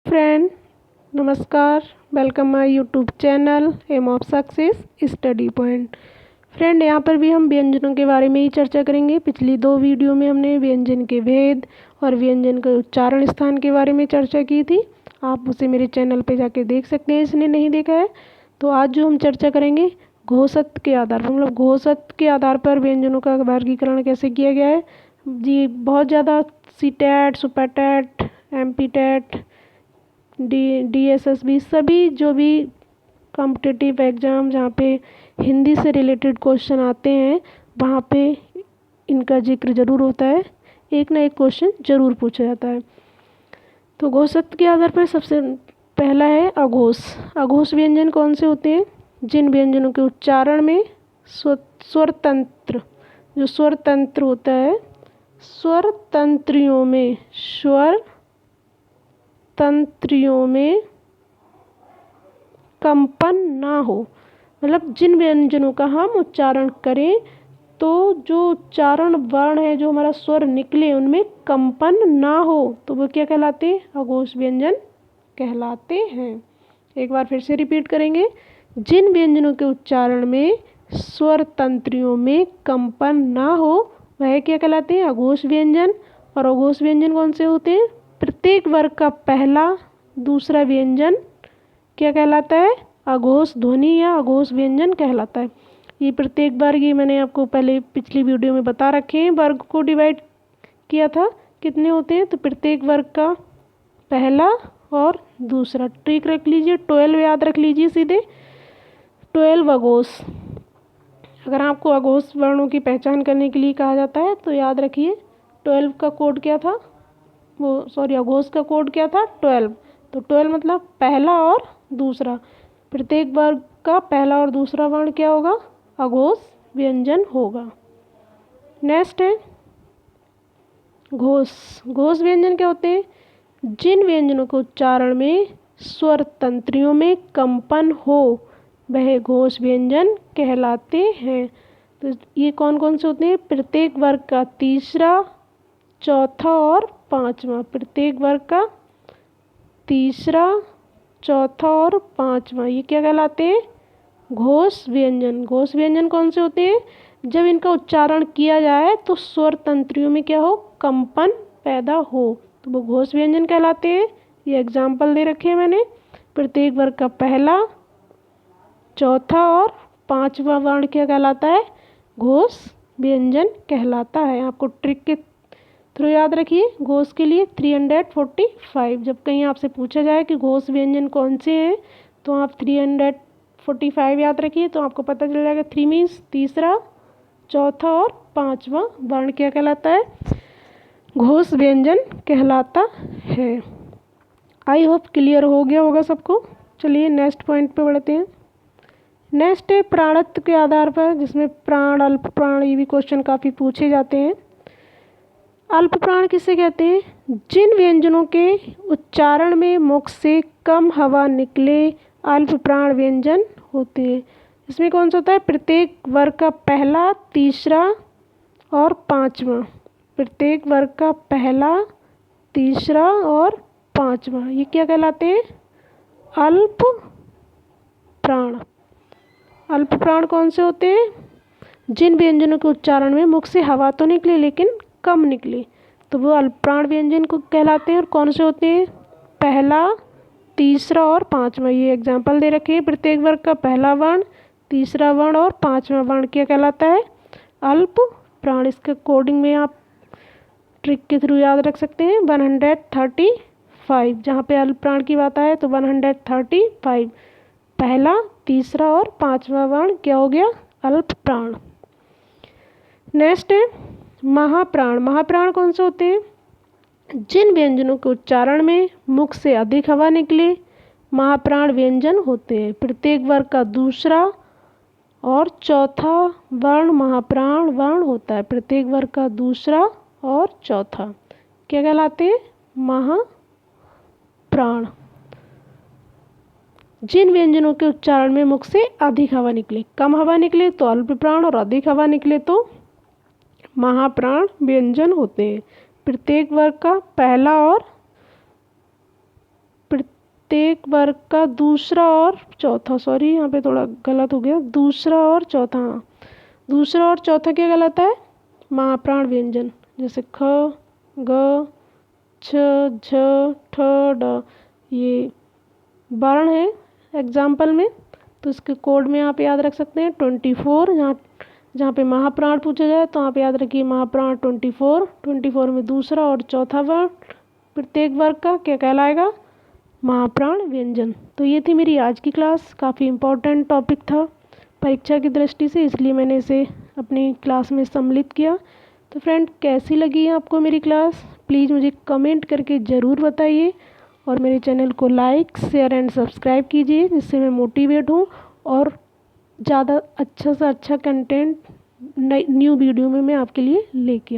Friend, नमस्कार। Welcome my YouTube channel aim of success study point. Friend, यहाँ पर भी हम व्यंजनों के बारे में ही चर्चा करेंगे। पिछली 2 वीडियो में हमने व्यंजन के भेद और व्यंजन के उच्चारण स्थान के बारे में चर्चा की थी। आप उसे मेरे चैनल पे जाके देख सकते हैं, इसने नहीं देखा है तो। आज जो हम चर्चा करेंगे घोषक के आधार पर, मतलब घोषक के आधार पर व्यंजनों का वर्गीकरण कैसे किया गया है जी। बहुत ज़्यादा सीटेट, सुपरटेट, एमपीटेट, DSSB सभी जो भी कॉम्पिटिटिव एग्ज़ाम जहाँ पे हिंदी से रिलेटेड क्वेश्चन आते हैं वहाँ पे इनका जिक्र ज़रूर होता है। एक ना एक क्वेश्चन ज़रूर पूछा जाता है। तो घोषक के आधार पर सबसे पहला है अघोष। अघोष व्यंजन कौन से होते हैं? जिन व्यंजनों के उच्चारण में स्वर तंत्र, जो स्वर तंत्र होता है, स्वर तंत्रियों में कंपन ना हो, मतलब जिन व्यंजनों का हम उच्चारण करें तो जो उच्चारण वर्ण है, जो हमारा स्वर निकले, उनमें कंपन ना हो तो वो क्या कहलाते हैं? अघोष व्यंजन कहलाते हैं। एक बार फिर से रिपीट करेंगे। जिन व्यंजनों के उच्चारण में स्वर तंत्रियों में कंपन ना हो वह क्या कहलाते हैं? अघोष व्यंजन। और अघोष व्यंजन कौन से होते हैं? प्रत्येक वर्ग का पहला दूसरा व्यंजन क्या कहलाता है? अघोष ध्वनि या अघोष व्यंजन कहलाता है। ये प्रत्येक वर्ग, ये मैंने आपको पहले पिछली वीडियो में बता रखे हैं, वर्ग को डिवाइड किया था कितने होते हैं। तो प्रत्येक वर्ग का पहला और दूसरा, ट्रिक रख लीजिए, 12 याद रख लीजिए, सीधे 12 अघोष। अगर आपको अघोष वर्णों की पहचान करने के लिए कहा जाता है तो याद रखिए 12 का कोड क्या था, अघोष का कोड क्या था? 12। तो 12 मतलब पहला और दूसरा। प्रत्येक वर्ग का पहला और दूसरा वर्ण क्या होगा? अघोष व्यंजन होगा। नेक्स्ट है घोष। घोष व्यंजन क्या होते हैं? जिन व्यंजनों के उच्चारण में स्वर तंत्रियों में कंपन हो वह घोष व्यंजन कहलाते हैं। तो ये कौन कौन से होते हैं? प्रत्येक वर्ग का तीसरा, चौथा और पांचवा। प्रत्येक वर्ग का तीसरा, चौथा और पांचवा, ये क्या कहलाते हैं? घोष व्यंजन। घोष व्यंजन कौन से होते हैं? जब इनका उच्चारण किया जाए तो स्वर तंत्रियों में क्या हो? कंपन पैदा हो, तो वो घोष व्यंजन कहलाते हैं। ये एग्जाम्पल दे रखे हैं मैंने। प्रत्येक वर्ग का पहला, चौथा और पांचवा वर्ण क्या कहलाता है? घोष व्यंजन कहलाता है। आपको ट्रिक के थ्रू याद रखिए। घोष के लिए 345, जब कहीं आपसे पूछा जाए कि घोष व्यंजन कौन से हैं तो आप 345 याद रखिए, तो आपको पता चल जाएगा। 3 मीन्स तीसरा, चौथा और पांचवा वर्ण क्या कहलाता है? घोष व्यंजन कहलाता है। आई होप क्लियर हो गया होगा सबको। चलिए नेक्स्ट पॉइंट पे बढ़ते हैं। नेक्स्ट है प्राणत्व के आधार पर, जिसमें प्राण, अल्प प्राण, ये भी क्वेश्चन काफ़ी पूछे जाते हैं। अल्प प्राण किसे कहते हैं? जिन व्यंजनों के उच्चारण में मुख से कम हवा निकले अल्प प्राण व्यंजन होते हैं। इसमें कौन सा होता है? प्रत्येक वर्ग का पहला, तीसरा और पांचवा। प्रत्येक वर्ग का पहला, तीसरा और पांचवा, ये क्या कहलाते हैं? अल्प प्राण। अल्प प्राण कौन से होते हैं? जिन व्यंजनों के उच्चारण में मुख से हवा तो निकले लेकिन कम निकले, तो वो अल्प प्राण व्यंजन को कहलाते हैं। और कौन से होते हैं? पहला, तीसरा और पांचवा। ये एग्जाम्पल दे रखे हैं। प्रत्येक वर्ग का पहला वर्ण, तीसरा वर्ण और पांचवा वर्ण क्या कहलाता है? अल्प प्राण। इसके कोडिंग में आप ट्रिक के थ्रू याद रख सकते हैं। 135, जहाँ पे अल्प प्राण की बात आए तो 135, पहला, तीसरा और पांचवा वर्ण क्या हो गया? अल्प प्राण। नेक्स्ट है महाप्राण। महाप्राण कौन से होते हैं? जिन व्यंजनों के उच्चारण में मुख से अधिक हवा निकले महाप्राण व्यंजन होते हैं। प्रत्येक वर्ग का दूसरा और चौथा वर्ण महाप्राण वर्ण होता है। प्रत्येक वर्ग का दूसरा और चौथा क्या कहलाते हैं? महाप्राण। जिन व्यंजनों के उच्चारण में मुख से अधिक हवा निकले, कम हवा निकले तो अल्प प्राण और अधिक हवा निकले तो महाप्राण व्यंजन होते हैं। प्रत्येक वर्ग का पहला और प्रत्येक वर्ग का दूसरा और चौथा, सॉरी यहाँ पे थोड़ा गलत हो गया, दूसरा और चौथा, हाँ दूसरा और चौथा क्या कहलाता है? महाप्राण व्यंजन। जैसे ख, ग, छ, झ, ठ, ड, ये वर्ण है एग्जाम्पल में, तो इसके कोड में आप याद रख सकते हैं 24। जहाँ जहाँ पे महाप्राण पूछा जाए तो आप याद रखिए महाप्राण 24 में दूसरा और चौथा वर्ण प्रत्येक वर्ग का क्या कहलाएगा? महाप्राण व्यंजन। तो ये थी मेरी आज की क्लास, काफ़ी इम्पोर्टेंट टॉपिक था परीक्षा की दृष्टि से, इसलिए मैंने इसे अपनी क्लास में सम्मिलित किया। तो फ्रेंड, कैसी लगी आपको मेरी क्लास? प्लीज़ मुझे कमेंट करके ज़रूर बताइए, और मेरे चैनल को लाइक, शेयर एंड सब्सक्राइब कीजिए, जिससे मैं मोटिवेट हूँ और ज़्यादा अच्छा से अच्छा कंटेंट न्यू वीडियो में मैं आपके लिए लेके